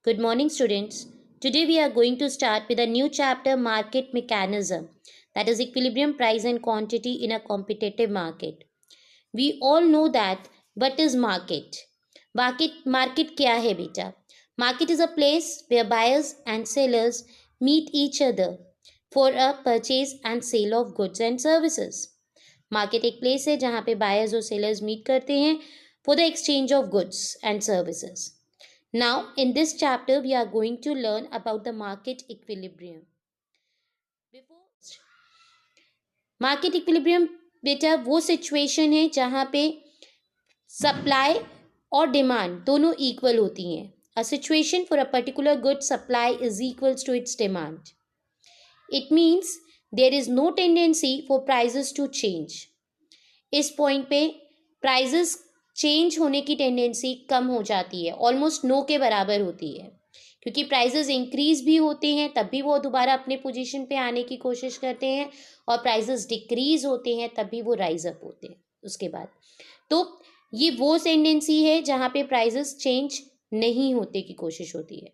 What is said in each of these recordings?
Good morning, students. Today we are going to start with a new chapter, Market Mechanism, that is equilibrium price and quantity in a competitive market. We all know that what is market? Market क्या है बेटा? Market is a place where buyers and sellers meet each other for a purchase and sale of goods and services. Market एक place है जहाँ पे buyers और sellers meet करते हैं for the exchange of goods and services. Now, in this chapter, we are going to learn about the market equilibrium. Market equilibrium बेटा वो situation है जहाँ पे सप्लाई और डिमांड दोनों इक्वल होती हैं. A situation for a particular good supply is equals to its demand. It means there is no tendency for prices to change. इस पॉइंट पे प्राइजेस चेंज होने की टेंडेंसी कम हो जाती है, ऑलमोस्ट नो के बराबर होती है, क्योंकि प्राइजेस इंक्रीज भी होते हैं तब भी वो दोबारा अपने पोजीशन पे आने की कोशिश करते हैं, और प्राइजेस डिक्रीज होते हैं तब भी वो राइज अप होते हैं उसके बाद. तो ये वो टेंडेंसी है जहाँ पे प्राइजेस चेंज नहीं होते की कोशिश होती है.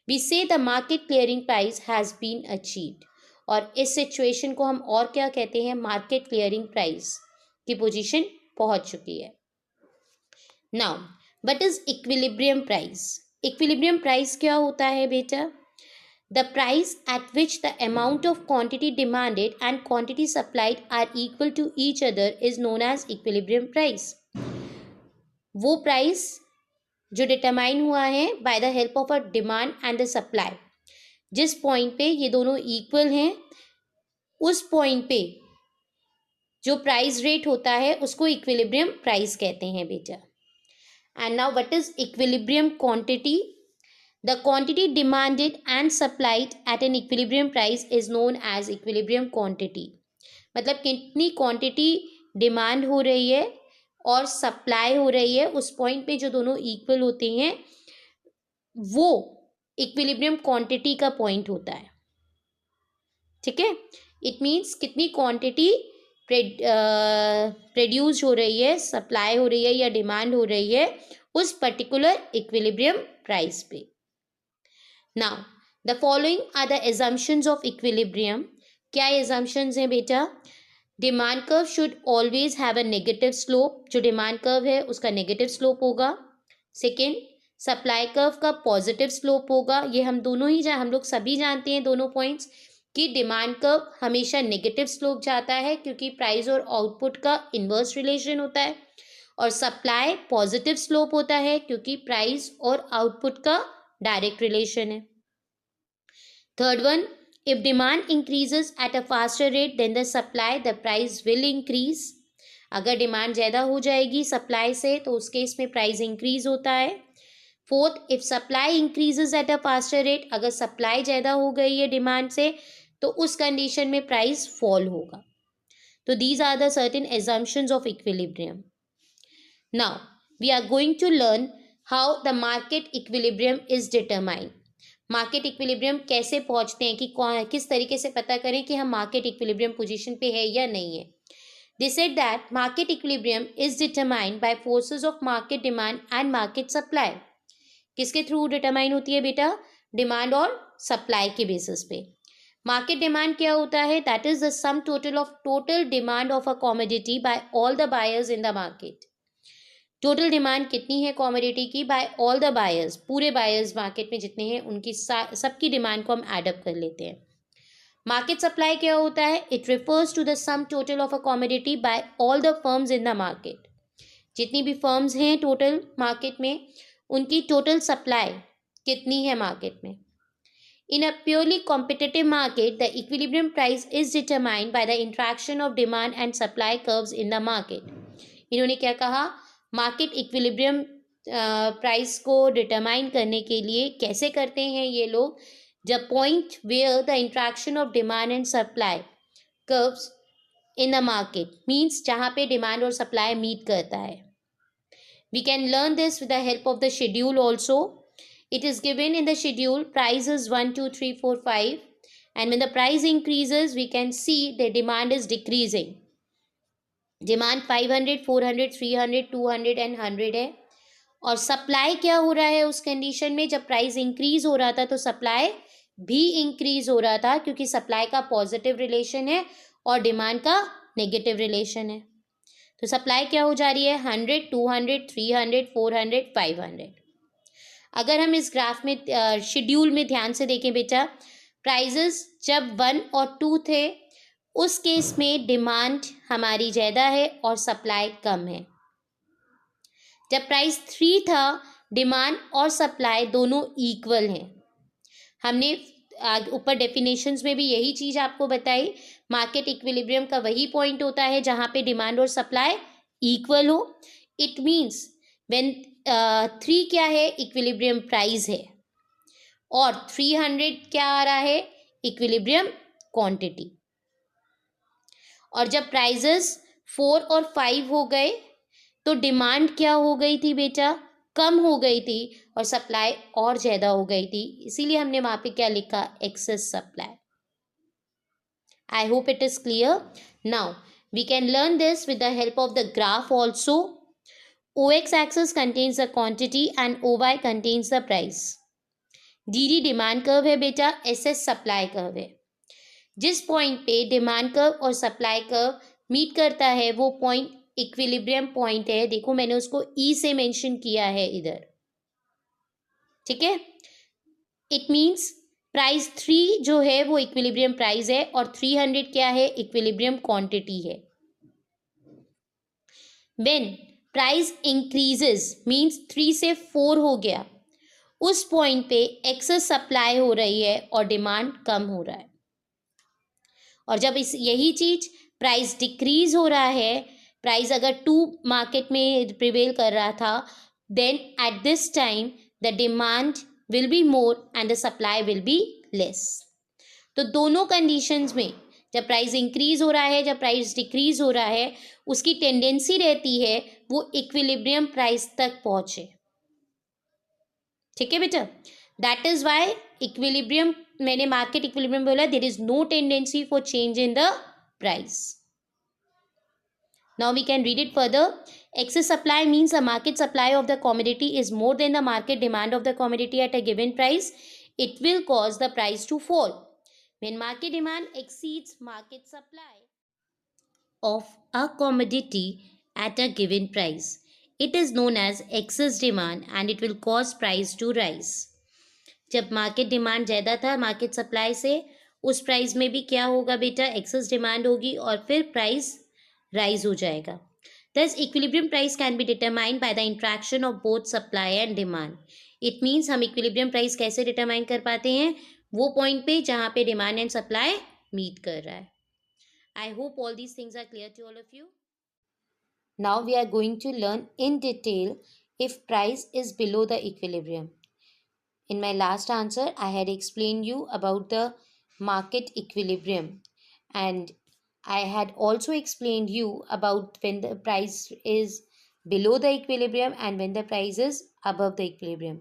We say the market clearing price has been achieved, और इस सिचुएशन को हम और क्या कहते हैं? मार्केट क्लियरिंग प्राइस की पोजीशन पहुंच चुकी है. Now what is equilibrium price? Equilibrium price क्या होता है बेटा? The price at which the amount of quantity demanded and quantity supplied are equal to each other is known as equilibrium price. वो price जो determine हुआ है by the help of a demand and the supply, जिस point पे ये दोनों equal हैं उस पॉइंट पे जो प्राइस रेट होता है उसको इक्विलिब्रियम प्राइस कहते हैं बेटा. And now what is equilibrium quantity? The quantity demanded and supplied at an equilibrium price is known as equilibrium quantity. मतलब कितनी क्वांटिटी डिमांड हो रही है और सप्लाई हो रही है, उस पॉइंट पे जो दोनों इक्वल होते हैं वो इक्विलिब्रियम क्वांटिटी का पॉइंट होता है. ठीक है, इट मीन्स कितनी क्वांटिटी प्रोड्यूस हो रही है, सप्लाई हो रही है या डिमांड हो रही है उस पर्टिकुलर इक्विलिब्रियम प्राइस पे. Now the following are the assumptions of equilibrium. क्या एजम्पशंस हैं बेटा? Demand curve should always have a negative slope. जो डिमांड कर्व है उसका नेगेटिव स्लोप होगा. सेकेंड, सप्लाई कर्व का पॉजिटिव स्लोप होगा. ये हम लोग सभी जानते हैं दोनों पॉइंट्स कि डिमांड कर्व हमेशा नेगेटिव स्लोप जाता है क्योंकि प्राइस और आउटपुट का इन्वर्स रिलेशन होता है, और सप्लाई पॉजिटिव स्लोप होता है क्योंकि प्राइस और आउटपुट का डायरेक्ट रिलेशन है. Third one, if demand increases at a faster rate than the supply the price will increase. अगर डिमांड ज़्यादा हो जाएगी सप्लाई से तो उस केस में प्राइस इंक्रीज होता है. Fourth, if supply increases at a faster rate, अगर सप्लाई ज़्यादा हो गई है डिमांड से तो उस कंडीशन में प्राइस फॉल होगा. तो these are the certain assumptions of equilibrium. Now we are going to learn how the market equilibrium is determined. Market equilibrium कैसे पहुंचते हैं कि किस तरीके से पता करें कि हम मार्केट इक्विलिब्रियम पोजीशन पे है या नहीं है. They said that market equilibrium is determined by forces of market demand and market supply. किसके थ्रू डिटरमाइन होती है बेटा? डिमांड और सप्लाई के बेसिस पे. मार्केट डिमांड क्या होता है? That is the sum total of total demand of a commodity by all the buyers in the market. Total demand कितनी है कॉमोडिटी की बाय ऑल द बायर्स, पूरे बायर्स मार्केट में जितने हैं उनकी सबकी डिमांड को हम एडअप कर लेते हैं. मार्केट सप्लाई क्या होता है? It refers to the sum total of a commodity by all the firms in the market. जितनी भी फर्म्स हैं टोटल मार्केट में उनकी टोटल सप्लाई कितनी है मार्केट में. In a purely competitive market, the equilibrium price is determined by the interaction of demand and supply curves in the market. इन्होंने क्या कहा? मार्केट इक्विलिब्रियम प्राइस को डिटरमाइन करने के लिए कैसे करते हैं ये लोग? जब point where the interaction of demand and supply curves in the market means जहाँ पे डिमांड और सप्लाई मीट करता है. We can learn this with the help of the schedule also. It is given in the schedule, price is 1, 2, 3, 4, 5, and when the price increases, we can see the demand is decreasing. Demand 500, 400, 300, 200 and 100 है, और supply क्या हो रहा है उस condition में, जब price increase हो रहा था तो सप्लाई भी इंक्रीज हो रहा था, क्योंकि सप्लाई का पॉजिटिव रिलेशन है और डिमांड का नेगेटिव रिलेशन है। तो सप्लाई क्या हो जा रही है, 100, 200, 300, 400, 500। अगर हम इस ग्राफ में शेड्यूल में ध्यान से देखें बेटा, प्राइजेस जब 1 और 2 थे उस केस में डिमांड हमारी ज़्यादा है और सप्लाई कम है। जब प्राइस 3 था, डिमांड और सप्लाई दोनों इक्वल हैं। हमने ऊपर डेफिनेशंस में भी यही चीज़ आपको बताई। मार्केट इक्विलिब्रियम का वही पॉइंट होता है जहाँ पे डिमांड और सप्लाई इक्वल हो। इट मीन्स व्हेन 3 क्या है, इक्विलिब्रियम प्राइस है, और 300 क्या आ रहा है, इक्विलिब्रियम क्वांटिटी। और जब प्राइजेस 4 और 5 हो गए तो डिमांड क्या हो गई थी बेटा, कम हो गई थी, और सप्लाई और ज़्यादा हो गई थी। इसीलिए हमने वहाँ पे क्या लिखा, excess supply. I hope it is clear. Now we can learn this with the help of the graph also. OX axis contains the quantity and OY contains the price. DD demand curve है बेटा, SS supply curve है। जिस point पे demand curve और supply curve meet करता है वो point equilibrium point है। देखो मैंने उसको ई से मेंशन किया है इधर, ठीक है। इट मींस प्राइस 3 जो है वो इक्विलिब्रियम प्राइस है और 300 क्या है, इक्विलिब्रियम क्वांटिटी है। व्हेन प्राइस इंक्रीजेस मींस 3 से 4 हो गया, उस पॉइंट पे एक्सेस सप्लाई हो रही है और डिमांड कम हो रहा है। और जब यही चीज प्राइस डिक्रीज हो रहा है, प्राइस अगर 2 मार्केट में प्रिवेल कर रहा था, then at this time the demand will be more and the supply will be less. तो दोनों कंडीशंस में जब प्राइस इंक्रीज हो रहा है, जब प्राइस डिक्रीज हो रहा है, उसकी टेंडेंसी रहती है वो इक्विलिब्रियम प्राइस तक पहुंचे, ठीक है बेटा। दैट इज वाई इक्विलिब्रियम, मैंने मार्केट इक्विलिब्रियम बोला, there is no tendency for change in the price. Now we can read it further. Excess supply means the market supply of the commodity is more than the market demand of the commodity at a given price. It will cause the price to fall. When market demand exceeds market supply of a commodity at a given price, it is known as excess demand and it will cause price to rise. जब market demand ज़्यादा था market supply से, उस price में भी क्या होगा बेटा, एक्सेस डिमांड होगी और फिर प्राइस राइज हो जाएगा। Thus equilibrium price can be determined by the interaction of both supply and demand. It means हम equilibrium price कैसे डिटरमाइन कर पाते हैं, वो पॉइंट पे जहाँ पे डिमांड एंड सप्लाई मीट कर रहा है। I hope all these things are clear to all of you. Now we are going to learn in detail if price is below the equilibrium. In my last answer, I had explained you about the market equilibrium, and I had also explained you about when the price is below the equilibrium and when the price is above the equilibrium.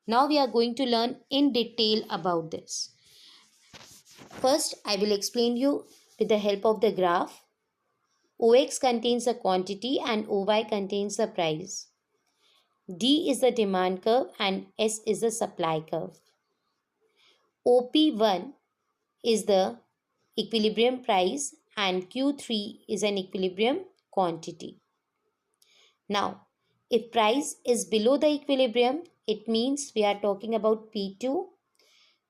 Now we are going to learn in detail about this. First, I will explain you with the help of the graph. OX contains the quantity and OY contains the price. D is the demand curve and S is the supply curve. OP1 is the equilibrium price and Q3 is an equilibrium quantity. Now, if price is below the equilibrium, it means we are talking about P2.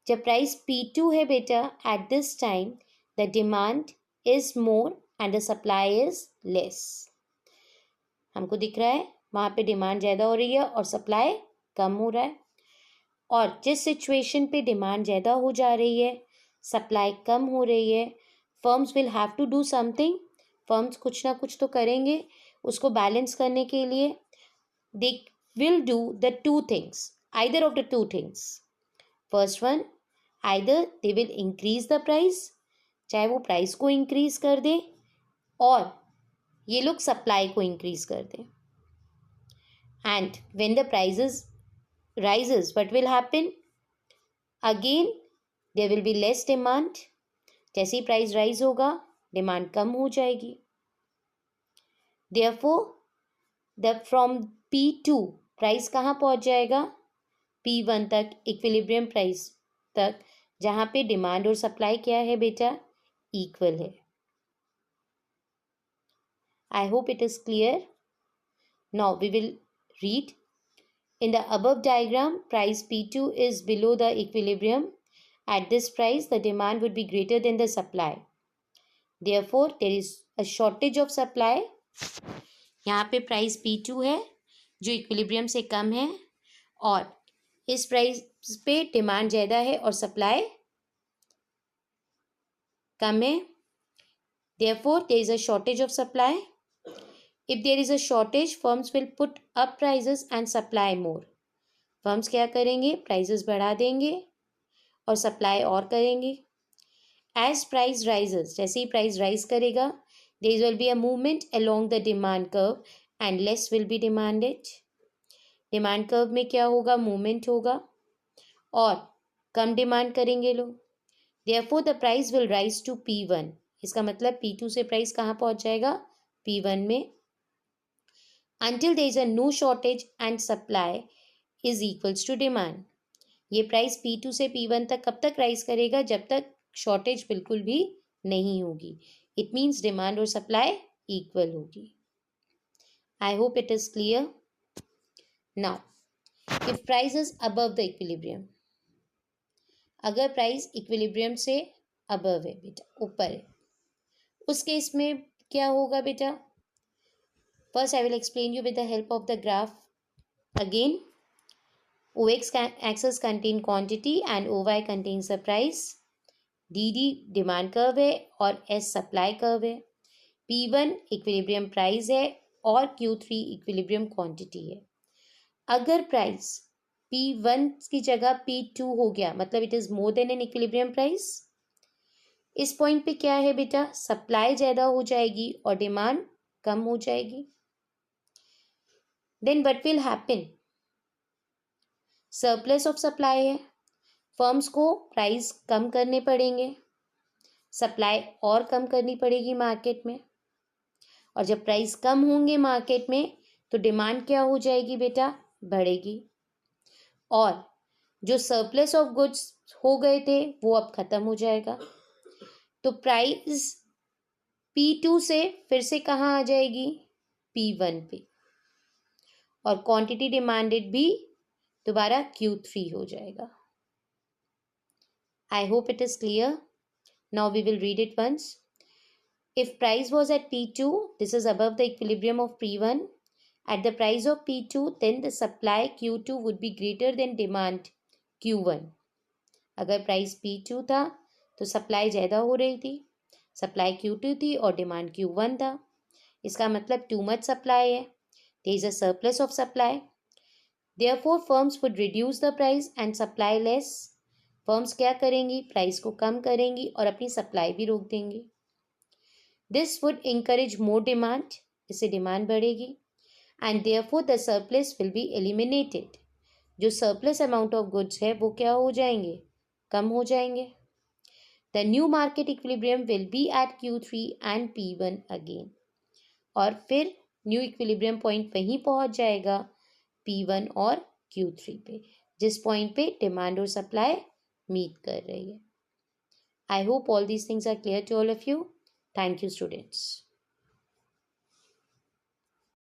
जब price P2 है बेटा, at this time the demand is more and the supply is less. हमको दिख रहा है वहाँ पे demand ज़्यादा हो रही है और सप्लाई कम हो रहा है। और जिस सिचुएशन पे डिमांड ज़्यादा हो जा रही है, सप्लाई कम हो रही है, firms will have to do something. Firms कुछ ना कुछ तो करेंगे उसको बैलेंस करने के लिए। They will do the 2 things, either of the 2 things. First one, either they will increase the price, चाहे वो प्राइस को इंक्रीज कर दे और ये लोग सप्लाई को इंक्रीज कर दें। And when the prices rises, what will happen? Again there will be less demand. जैसे ही प्राइस राइज होगा डिमांड कम हो जाएगी। Therefore the from P2 price कहाँ पहुँच जाएगा? P1 तक, इक्विलिब्रियम प्राइस तक, जहाँ पे डिमांड और सप्लाई क्या है बेटा? इक्वल है. I hope it is clear. Now we will read. In the above diagram, price P2 is below the equilibrium. At this price, the demand would be greater than the supply. Therefore, there is a shortage of supply. यहाँ पे price P2 है जो equilibrium से कम है और इस price पे demand ज़्यादा है और सप्लाई कम है. Therefore, there is a shortage of supply. If there is a shortage, firms will put up prices and supply more. Firms क्या करेंगे? Prices बढ़ा देंगे और supply और करेंगे. As price rises, जैसे ही price rise करेगा, there will be a movement along the demand curve and less will be demanded. Demand curve में क्या होगा? Movement होगा और कम डिमांड करेंगे लोग. Therefore, the price will rise to P1. इसका मतलब P2 से प्राइस कहाँ पहुँच जाएगा? P1 में. Until there is a no shortage and supply is equals to demand. ये प्राइस P2 से P1 तक कब तक राइज करेगा? जब तक शॉर्टेज बिल्कुल भी नहीं होगी. इट मीन्स डिमांड और सप्लाई इक्वल होगी. आई hope it is clear. Now if price is above the equilibrium, अगर प्राइस इक्विलिब्रियम से अबव है बेटा, ऊपर है, उस केस में क्या होगा बेटा? First I will explain you with the help of the graph again. OX axis contain quantity and OY contains the price. DD demand curve है और S सप्लाई कर्व है. P1 इक्विलिब्रियम प्राइस है और Q3 equilibrium quantity है. अगर price P1 की जगह P2 हो गया, मतलब it is more than an equilibrium price. इस पॉइंट पे क्या है बेटा? सप्लाई ज़्यादा हो जाएगी और डिमांड कम हो जाएगी. Then what will happen? Surplus of supply है, फर्म्स को प्राइस कम करने पड़ेंगे, सप्लाई और कम करनी पड़ेगी मार्केट में. और जब प्राइस कम होंगे मार्केट में तो डिमांड क्या हो जाएगी बेटा? बढ़ेगी. और जो सरप्लस ऑफ गुड्स हो गए थे वो अब खत्म हो जाएगा. तो प्राइस P2 से फिर से कहाँ आ जाएगी? P1 पे. और क्वांटिटी डिमांडेड भी दोबारा Q3 हो जाएगा. I hope it is clear. Now we will read it once. If price was at P2, this is above the equilibrium of P1. At the price of P2, then the supply Q2 would be greater than demand Q1. अगर price P2 था तो supply ज़्यादा हो रही थी, supply Q2 थी और demand Q1 था. इसका मतलब टू मच सप्लाई है. There is a surplus of supply. Therefore, firms would reduce the price and supply less. Firms क्या करेंगी? प्राइस को कम करेंगी और अपनी सप्लाई भी रोक देंगी. This would encourage more demand, इससे डिमांड बढ़ेगी. And therefore the surplus will be eliminated. जो सरप्लस अमाउंट ऑफ गुड्स है वो क्या हो जाएंगे? कम हो जाएंगे. The new market equilibrium will be at Q3 and P1 again. और फिर न्यू इक्विलिब्रियम पॉइंट वहीं पहुंच जाएगा P1 और Q3 पे, जिस पॉइंट पे डिमांड और सप्लाई मीट कर रही है. I hope all these things are clear to all of you. Thank you, students.